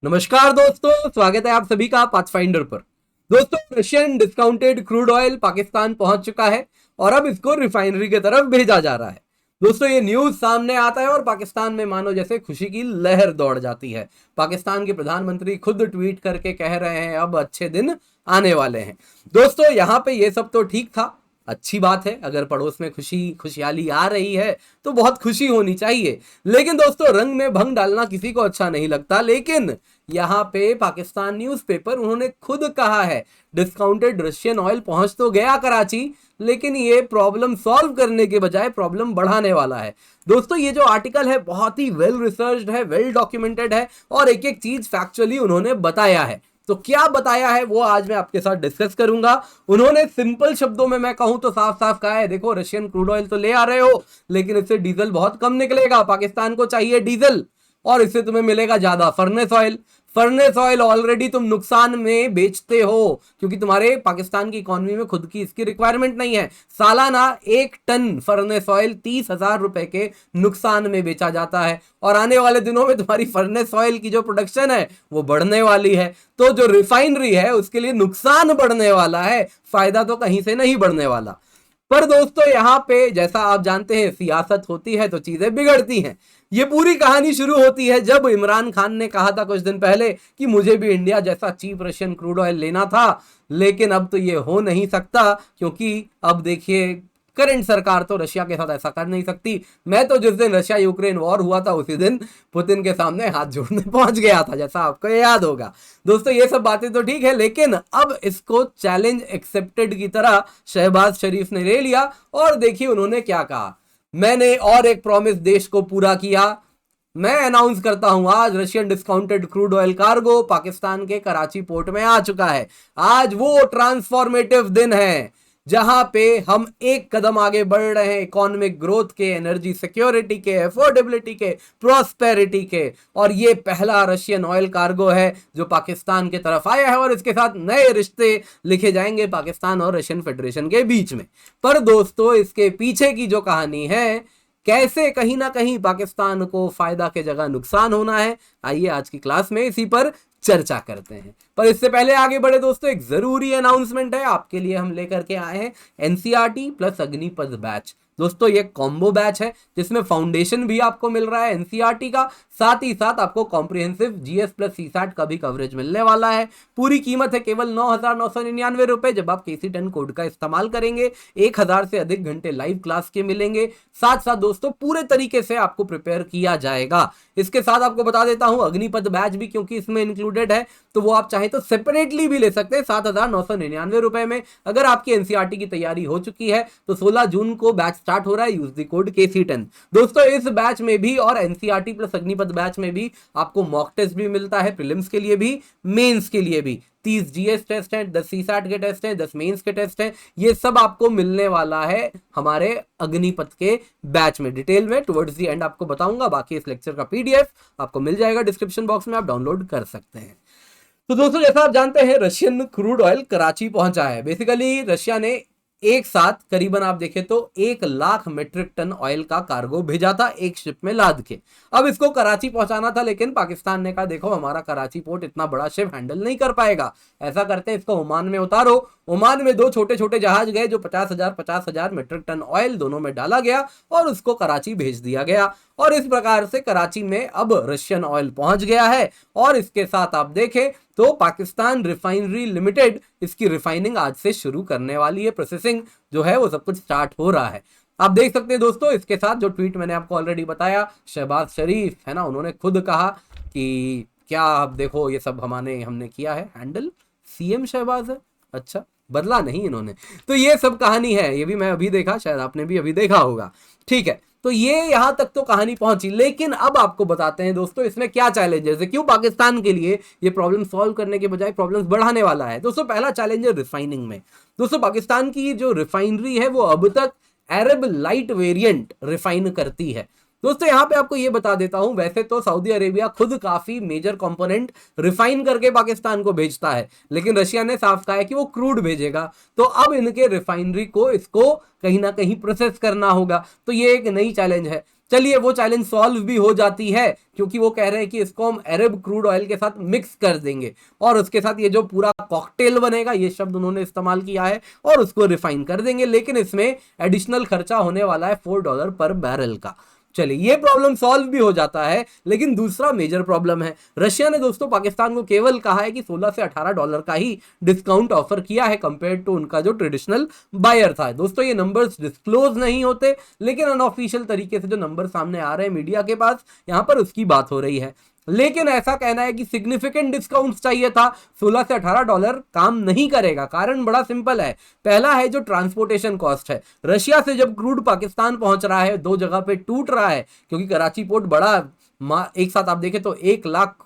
नमस्कार दोस्तों, स्वागत है आप सभी का पाथफाइंडर पर। दोस्तों, Russian discounted crude oil Pakistan पहुंच चुका है और अब इसको रिफाइनरी की तरफ भेजा जा रहा है। दोस्तों, ये न्यूज सामने आता है और पाकिस्तान में मानो जैसे खुशी की लहर दौड़ जाती है। पाकिस्तान के प्रधानमंत्री खुद ट्वीट करके कह रहे हैं अब अच्छे दिन आने वाले हैं। दोस्तों, यहां पे ये सब तो ठीक था, अच्छी बात है। अगर पड़ोस में खुशहाली आ रही है तो बहुत खुशी होनी चाहिए। लेकिन दोस्तों, रंग में भंग डालना किसी को अच्छा नहीं लगता। लेकिन यहाँ पे पाकिस्तान न्यूज़पेपर उन्होंने खुद कहा है डिस्काउंटेड रशियन ऑयल पहुंच तो गया कराची, लेकिन ये प्रॉब्लम सॉल्व करने के बजाय प्रॉब्लम बढ़ाने वाला है। दोस्तों, ये जो आर्टिकल है बहुत ही वेल रिसर्च्ड है, वेल डॉक्यूमेंटेड है और एक एक चीज फैक्चुअली उन्होंने बताया है। तो क्या बताया है वो आज मैं आपके साथ डिस्कस करूंगा। उन्होंने सिंपल शब्दों में मैं कहूं तो साफ साफ कहा है, देखो रशियन क्रूड ऑयल तो ले आ रहे हो, लेकिन इससे डीजल बहुत कम निकलेगा। पाकिस्तान को चाहिए डीजल और इससे तुम्हें मिलेगा ज्यादा furnace oil. Furnace oil already तुम नुकसान में बेचते हो क्योंकि तुम्हारे पाकिस्तान की इकोनॉमी में खुद की इसकी रिक्वायरमेंट नहीं है। सालाना 1 टन फर्नेस ऑयल 30,000 रुपए के नुकसान में बेचा जाता है और आने वाले दिनों में तुम्हारी फर्नेस ऑयल की जो प्रोडक्शन है वो बढ़ने वाली है। तो जो रिफाइनरी है उसके लिए नुकसान बढ़ने वाला है, फायदा तो कहीं से नहीं बढ़ने वाला। पर दोस्तों, यहां पे जैसा आप जानते हैं सियासत होती है तो चीजें बिगड़ती हैं। ये पूरी कहानी शुरू होती है जब इमरान खान ने कहा था कुछ दिन पहले कि मुझे भी इंडिया जैसा चीप रशियन क्रूड ऑयल लेना था, लेकिन अब तो ये हो नहीं सकता क्योंकि अब देखिए करंट सरकार तो रशिया के साथ ऐसा कर नहीं सकती। मैं तो जिस दिन रशिया यूक्रेन वॉर हुआ था उसी दिन पुतिन के सामने हाथ जोड़ने पहुंच गया था, जैसा आपको याद होगा। दोस्तों, ये सब बातें तो ठीक है, लेकिन अब इसको चैलेंज एक्सेप्टेड की तरह शहबाज शरीफ ने ले लिया और देखिए उन्होंने क्या कहा। मैंने और एक प्रॉमिस देश को पूरा किया। मैं अनाउंस करता हूं आज Russian discounted crude oil cargo Pakistan के कराची पोर्ट में आ चुका है। आज वो ट्रांसफॉर्मेटिव दिन है जहां पे हम एक कदम आगे बढ़ रहे हैं इकोनॉमिक ग्रोथ के, एनर्जी सिक्योरिटी के, अफोर्डेबिलिटी के, प्रॉस्पेरिटी के। और ये पहला रशियन ऑयल कार्गो है जो पाकिस्तान की तरफ आया है और इसके साथ नए रिश्ते लिखे जाएंगे पाकिस्तान और रशियन फेडरेशन के बीच में। पर दोस्तों, इसके पीछे की जो कहानी है, कैसे कहीं ना कहीं पाकिस्तान को फायदा के जगह नुकसान होना है, आइए आज की क्लास में इसी पर चर्चा करते हैं। पर इससे पहले आगे बढ़े दोस्तों, एक जरूरी अनाउंसमेंट है आपके लिए। हम लेकर के आए हैं एनसीईआरटी प्लस अग्निपथ बैच। दोस्तों, ये कॉम्बो बैच है जिसमें फाउंडेशन भी आपको मिल रहा है एनसीईआरटी का, साथ ही साथ आपको कॉम्प्रिहेंसिव जीएस प्लस सीसैट का भी कवरेज मिलने वाला है। पूरी कीमत है केवल 9,999 रुपए। जब आप KC10 कोड का इस्तेमाल करेंगे 1,000 से अधिक घंटे लाइव क्लास के मिलेंगे। साथ साथ दोस्तों पूरे तरीके से आपको प्रिपेयर किया जाएगा। इसके साथ आपको बता देता हूं अग्निपथ बैच भी क्योंकि इसमें इंक्लूडेड है, तो वो आप चाहे तो सेपरेटली भी ले सकते हैं 7,999 रुपए में। अगर आपकी एनसीईआरटी की तैयारी हो चुकी है तो 16 जून को बैच स्टार्ट हो रहा है। Use the code KC10। दोस्तों, इस बैच में भी और एनसीईआरटी प्लस अग्निपथ बैच में भी आपको मॉक टेस्ट भी मिलता है, प्रीलिम्स के लिए भी, मेंस के लिए भी। 30 जीएस टेस्ट हैं, 10 सीसैट के टेस्ट हैं, 10 मेंस के टेस्ट हैं। ये सब आपको मिलने वाला है हमारे अग्निपथ के बैच में। डिटेल में टुवर्ड्स दी एंड आपको बताऊंगा। बाकी इस लेक्चर का पीडीएफ आपको मिल जाएगा डिस्क्रिप्शन बॉक्स में, आप डाउनलोड कर सकते हैं। तो दोस्तों, जैसा आप जानते हैं रशियन क्रूड ऑयल कराची पहुंचा है। बेसिकली रशिया ने एक साथ करीबन आप देखें तो 1 लाख मेट्रिक टन ऑयल का कार्गो भेजा था एक शिप में लाद के। अब इसको कराची पहुंचाना था, लेकिन पाकिस्तान ने कहा देखो हमारा कराची पोर्ट इतना बड़ा शिप हैंडल नहीं कर पाएगा, ऐसा करते हैं इसको ओमान में उतारो। ओमान में 2 छोटे छोटे जहाज गए जो 50,000 मेट्रिक टन ऑयल दोनों में डाला गया और उसको कराची भेज दिया गया। और इस प्रकार से कराची में अब रशियन ऑयल पहुंच गया है। और इसके साथ आप देखें तो पाकिस्तान रिफाइनरी लिमिटेड इसकी रिफाइनिंग आज से शुरू करने वाली है। प्रोसेसिंग जो है वो सब कुछ स्टार्ट हो रहा है। आप देख सकते हैं दोस्तों, इसके साथ जो ट्वीट मैंने आपको ऑलरेडी बताया, शहबाज शरीफ है ना, उन्होंने खुद कहा कि क्या आप देखो ये सब हमने किया है हैंडल। सीएम शहबाज है, अच्छा बदला नहीं इन्होंने। तो ये सब कहानी है, ये भी मैं अभी देखा, शायद आपने भी अभी देखा होगा। ठीक है, तो ये यहां तक तो कहानी पहुंची। लेकिन अब आपको बताते हैं दोस्तों इसमें क्या चैलेंजेस है, क्यों पाकिस्तान के लिए ये प्रॉब्लम सॉल्व करने के बजाय प्रॉब्लम्स बढ़ाने वाला है। दोस्तों, पहला चैलेंज है रिफाइनिंग में। दोस्तों, पाकिस्तान की जो रिफाइनरी है वो अब तक अरब लाइट वेरिएंट रिफाइन करती है। दोस्तों, यहां पे आपको ये बता देता हूं, वैसे तो सऊदी अरेबिया खुद काफी मेजर कंपोनेंट रिफाइन करके पाकिस्तान को भेजता है, लेकिन रशिया ने साफ कहा है कि वो क्रूड भेजेगा। तो अब इनके रिफाइनरी को इसको कहीं ना कहीं प्रोसेस करना होगा। तो ये एक नई चैलेंज है। चलिए वो चैलेंज सॉल्व भी हो जाती है, क्योंकि वो कह रहे हैं कि इसको हम अरब क्रूड ऑयल के साथ मिक्स कर देंगे और उसके साथ ये जो पूरा कॉकटेल बनेगा, ये शब्द उन्होंने इस्तेमाल किया है, और उसको रिफाइन कर देंगे। लेकिन इसमें एडिशनल खर्चा होने वाला है $4 पर बैरल का। चलिए ये प्रॉब्लम सॉल्व भी हो जाता है। लेकिन दूसरा मेजर प्रॉब्लम है, रशिया ने दोस्तों पाकिस्तान को केवल कहा है कि $16 से $18 का ही डिस्काउंट ऑफर किया है कंपेयर टू उनका जो ट्रेडिशनल बायर था। दोस्तों ये नंबर्स डिस्क्लोज नहीं होते, लेकिन अनऑफिशियल तरीके से जो नंबर सामने आ रहे हैं मीडिया के पास, यहां पर उसकी बात हो रही है। लेकिन ऐसा कहना है कि सिग्निफिकेंट डिस्काउंट चाहिए था, $16 से $18 काम नहीं करेगा। कारण बड़ा सिंपल है। पहला है जो ट्रांसपोर्टेशन कॉस्ट है। रशिया से जब क्रूड पाकिस्तान पहुंच रहा है, दो जगह पे टूट रहा है, क्योंकि कराची पोर्ट बड़ा, एक साथ आप देखें तो 1 लाख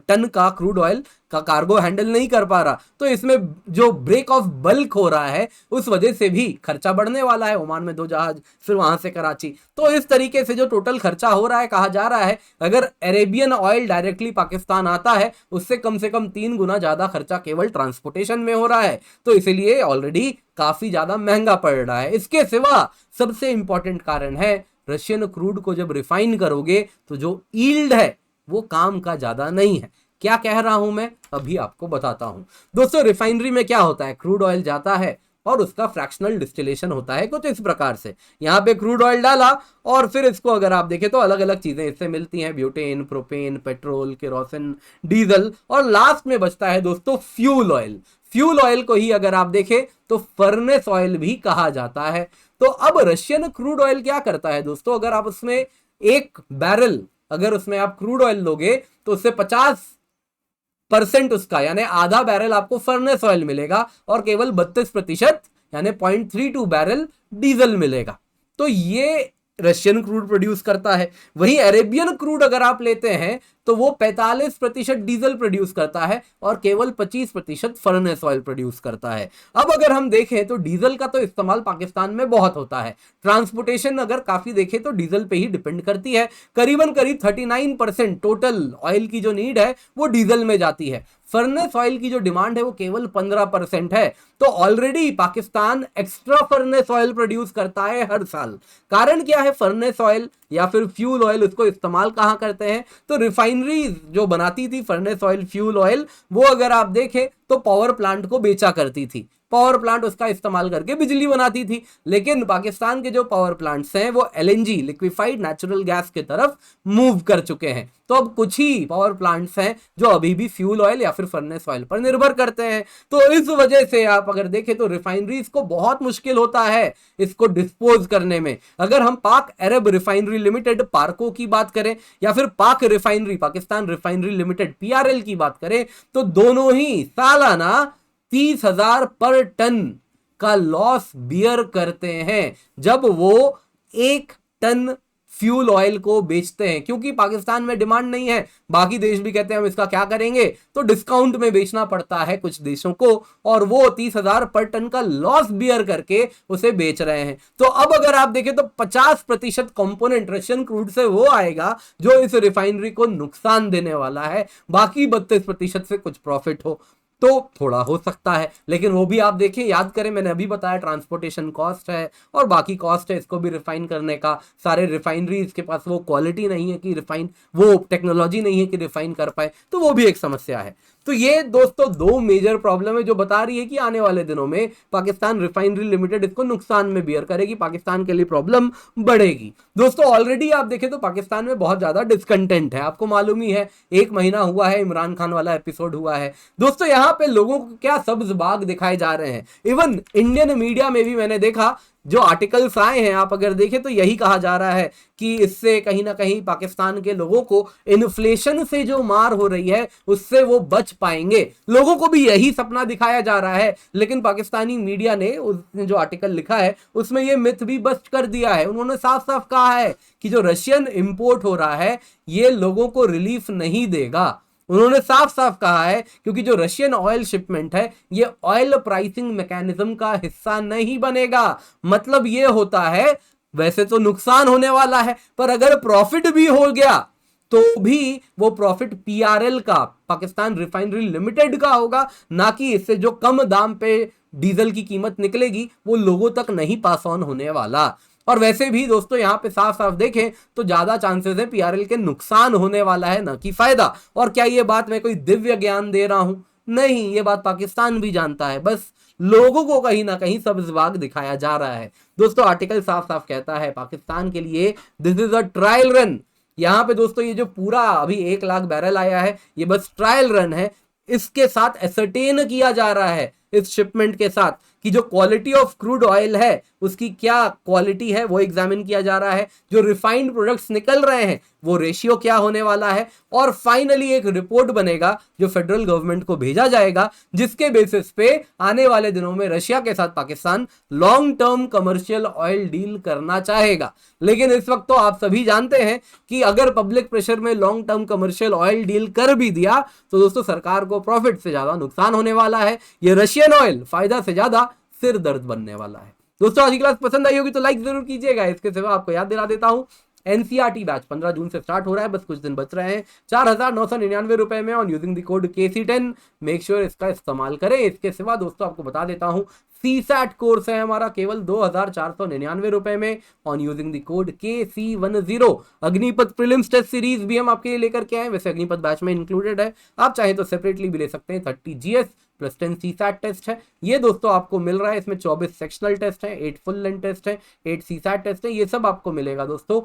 टन का क्रूड ऑयल का कार्गो हैंडल नहीं कर पा रहा, तो इसमें जो ब्रेक ऑफ बल्क हो रहा है उस वजह से भी खर्चा बढ़ने वाला है। ओमान में 2 जहाज, फिर वहां से कराची, तो इस तरीके से जो टोटल खर्चा हो रहा है, कहा जा रहा है अगर अरेबियन ऑयल डायरेक्टली पाकिस्तान आता है उससे कम से कम 3 गुना ज्यादा खर्चा केवल ट्रांसपोर्टेशन में हो रहा है, तो इसीलिए ऑलरेडी काफी ज्यादा महंगा पड़ रहा है। इसके सिवा सबसे इंपॉर्टेंट कारण है, रशियन क्रूड को जब रिफाइन करोगे तो जो ईल्ड है वो काम का ज्यादा नहीं है। क्या कह रहा हूं मैं, अभी आपको बताता हूं। दोस्तों रिफाइनरी में क्या होता है, क्रूड ऑयल जाता है और उसका फ्रैक्शनल डिस्टिलेशन होता है कुछ इस प्रकार से। यहां पे क्रूड ऑयल डाला और फिर इसको अगर आप देखें तो अलग अलग चीजें इससे मिलती हैं, butane, propane, petrol, kerosene, diesel, और लास्ट में बचता है दोस्तों फ्यूल ऑयल। फ्यूल ऑयल को ही अगर आप देखें तो फर्नेस ऑयल भी कहा जाता है। तो अब रशियन क्रूड ऑयल क्या करता है दोस्तों, अगर आप उसमें 1 बैरल अगर उसमें आप क्रूड ऑयल लोगे तो उससे 50% उसका यानी आधा बैरल आपको फर्नेस ऑयल मिलेगा और केवल 32% यानी 0.32 बैरल डीजल मिलेगा। तो ये रशियन क्रूड प्रोड्यूस करता है। वहीं अरेबियन क्रूड अगर आप लेते हैं तो वो 45% डीजल प्रोड्यूस करता है और केवल 25% फर्नेस ऑयल प्रोड्यूस करता है। अब अगर हम देखें तो डीजल का तो इस्तेमाल पाकिस्तान में बहुत होता है। ट्रांसपोर्टेशन अगर काफी देखें तो डीजल पे ही डिपेंड करती है। करीब 39% टोटल ऑयल की जो नीड है वो डीजल में जाती है। फर्नेस ऑयल की जो डिमांड है वो केवल 15% है। तो already Pakistan extra furnace oil produce करता है हर साल। कारण क्या है, फर्नेस ऑयल या फिर फ्यूल ऑयल उसको इस्तेमाल कहां करते हैं, तो रिफाइनरी जो बनाती थी फर्नेस ऑयल, फ्यूल ऑयल, वो अगर आप देखें तो पावर प्लांट को बेचा करती थी। पावर प्लांट उसका इस्तेमाल करके बिजली बनाती थी। लेकिन पाकिस्तान के जो पावर प्लांट्स हैं वो एलएनजी, लिक्विफाइड नेचुरल गैस की तरफ मूव कर चुके हैं। तो अब कुछ ही पावर प्लांट्स हैं जो अभी भी फ्यूल ऑयल या फिर फर्नेस ऑयल पर निर्भर करते हैं। तो इस वजह से आप अगर देखें तो रिफाइनरीज को बहुत मुश्किल होता है इसको डिस्पोज करने में। अगर हम पाक अरब रिफाइनरी लिमिटेड पार्को की बात करें या फिर पाक refinery, Pakistan refinery limited PRL की बात करें, तो दोनों ही सालाना 30,000 पर टन का लॉस बियर करते हैं जब वो 1 टन फ्यूल ऑयल को बेचते हैं। क्योंकि पाकिस्तान में डिमांड नहीं है, बाकी देश भी कहते हैं हम इसका क्या करेंगे, तो डिस्काउंट में बेचना पड़ता है कुछ देशों को, और वो 30,000 पर टन का लॉस बियर करके उसे बेच रहे हैं। तो अब अगर आप देखें तो 50% कंपोनेंट रशियन क्रूड से वो आएगा जो इस रिफाइनरी को नुकसान देने वाला है, बाकी 32% से कुछ प्रॉफिट हो तो थोड़ा हो सकता है। लेकिन वो भी आप देखें, याद करें, मैंने अभी बताया ट्रांसपोर्टेशन कॉस्ट है और बाकी कॉस्ट है इसको भी रिफाइन करने का। सारे रिफाइनरीज के पास वो क्वालिटी नहीं है कि रिफाइन, वो टेक्नोलॉजी नहीं है कि रिफाइन कर पाए, तो वो भी एक समस्या है। तो ये दोस्तों 2 मेजर प्रॉब्लम है जो बता रही है कि आने वाले दिनों में पाकिस्तान रिफाइनरी लिमिटेड इसको नुकसान में बियर करेगी, पाकिस्तान के लिए प्रॉब्लम बढ़ेगी। दोस्तों ऑलरेडी आप देखें तो पाकिस्तान में बहुत ज्यादा डिस्कंटेंट है, आपको मालूम ही है, 1 महीना हुआ है, इमरान खान वाला एपिसोड हुआ है। दोस्तों यहाँ पे लोगों को क्या सब्ज बाग दिखाए जा रहे हैं। इवन इंडियन मीडिया में भी मैंने देखा जो आर्टिकल्स आए हैं, आप अगर देखें तो यही कहा जा रहा है कि इससे कहीं ना कहीं पाकिस्तान के लोगों को इन्फ्लेशन से जो मार हो रही है उससे वो बच पाएंगे। लोगों को भी यही सपना दिखाया जा रहा है, लेकिन पाकिस्तानी मीडिया ने उसने जो आर्टिकल लिखा है उसमें ये मिथ भी बस्ट कर दिया है। उन्होंने साफ साफ कहा है कि जो रशियन इंपोर्ट हो रहा है ये लोगों को रिलीफ नहीं देगा। उन्होंने साफ साफ कहा है क्योंकि जो रशियन ऑयल शिपमेंट है ये ऑयल प्राइसिंग मैकेनिज्म का हिस्सा नहीं बनेगा। मतलब ये होता है वैसे तो नुकसान होने वाला है, पर अगर प्रॉफिट भी हो गया तो भी वो प्रॉफिट पीआरएल का, पाकिस्तान रिफाइनरी लिमिटेड का होगा, ना कि इससे जो कम दाम पे डीजल की कीमत निकलेगी वो लोगों तक नहीं पास ऑन होने वाला। और वैसे भी दोस्तों यहाँ पे साफ साफ देखें तो ज्यादा चांसेस है पीआरएल के नुकसान होने वाला है, ना कि फायदा। और क्या ये बात मैं कोई दिव्य ज्ञान दे रहा हूं? नहीं, ये बात पाकिस्तान भी जानता है, बस लोगों को कहीं ना कहीं सब्ज बाग दिखाया जा रहा है। दोस्तों आर्टिकल साफ साफ कहता है पाकिस्तान के लिए this is a trial run. यहाँ पे दोस्तों ये जो पूरा अभी 1 लाख बैरल आया है, ये बस ट्रायल रन है। इसके साथ एसरटेन किया जा रहा है, इस शिपमेंट के साथ, कि जो क्वालिटी ऑफ क्रूड ऑयल है उसकी क्या क्वालिटी है वो एग्जामिन किया जा रहा है। जो रिफाइंड प्रोडक्ट्स निकल रहे हैं वो रेशियो क्या होने वाला है, और फाइनली एक रिपोर्ट बनेगा जो फेडरल गवर्नमेंट को भेजा जाएगा, जिसके बेसिस पे आने वाले दिनों में रशिया के साथ Pakistan long term commercial oil deal करना चाहेगा। लेकिन इस वक्त तो आप सभी जानते हैं कि अगर पब्लिक प्रेशर में long term commercial oil deal कर भी दिया तो दोस्तों सरकार को प्रॉफिट से ज्यादा नुकसान होने वाला है। ये रशियन ऑयल फायदा से ज्यादा सिर दर्द बनने वाला है। दोस्तों आज की क्लास पसंद आई होगी तो लाइक जरूर कीजिएगा। इसके सिवा आपको याद दिला देता हूं, एनसीईआरटी बैच 15 जून से स्टार्ट हो रहा है, बस कुछ दिन बच रहे हैं। 4,999 रुपए में on using the code KC10। Make sure इसका इस्तेमाल करें। इसके सिवा दोस्तों आपको बता देता हूं, CSAT कोर्स है हमारा केवल 2,499 रुपए में on using the code KC10। Agnipath prelims test series भी हम आपके लिए लेकर के आए, वैसे अग्निपथ बैच में इंक्लूडेड है, आप चाहे तो सेपरेटली भी ले सकते हैं। 30 GS प्लस 10 CSAT टेस्ट है, ये दोस्तों आपको मिल रहा है। इसमें 24 सेक्शनल टेस्ट है, 8 फुल लेंथ टेस्ट है, 8 CSAT टेस्ट है, ये सब आपको मिलेगा दोस्तों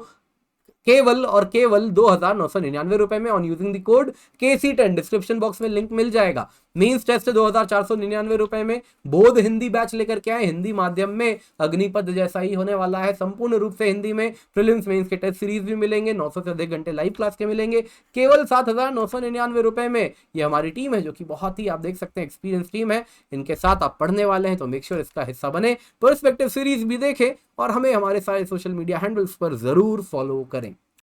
केवल और केवल 2,999 रुपए में on using the code KC10। Description box में लिंक मिल जाएगा। मेंस टेस्ट 2,499 रुपए में। बोध हिंदी बैच लेकर के आए, हिंदी माध्यम में अग्निपथ जैसा ही होने वाला है, संपूर्ण रूप से हिंदी में। प्रीलिम्स मेंस के टेस्ट सीरीज भी मिलेंगे, 900 से अधिक घंटे लाइव क्लास के मिलेंगे, केवल 7,999 रुपए में। ये हमारी टीम है जो कि बहुत ही आप देख सकते हैं एक्सपीरियंस टीम है, इनके साथ आप पढ़ने वाले हैं, तो मेक श्योर इसका हिस्सा बने, पर्सपेक्टिव सीरीज भी देखें और हमें हमारे सारे सोशल मीडिया हैंडल्स पर जरूर फॉलो करें।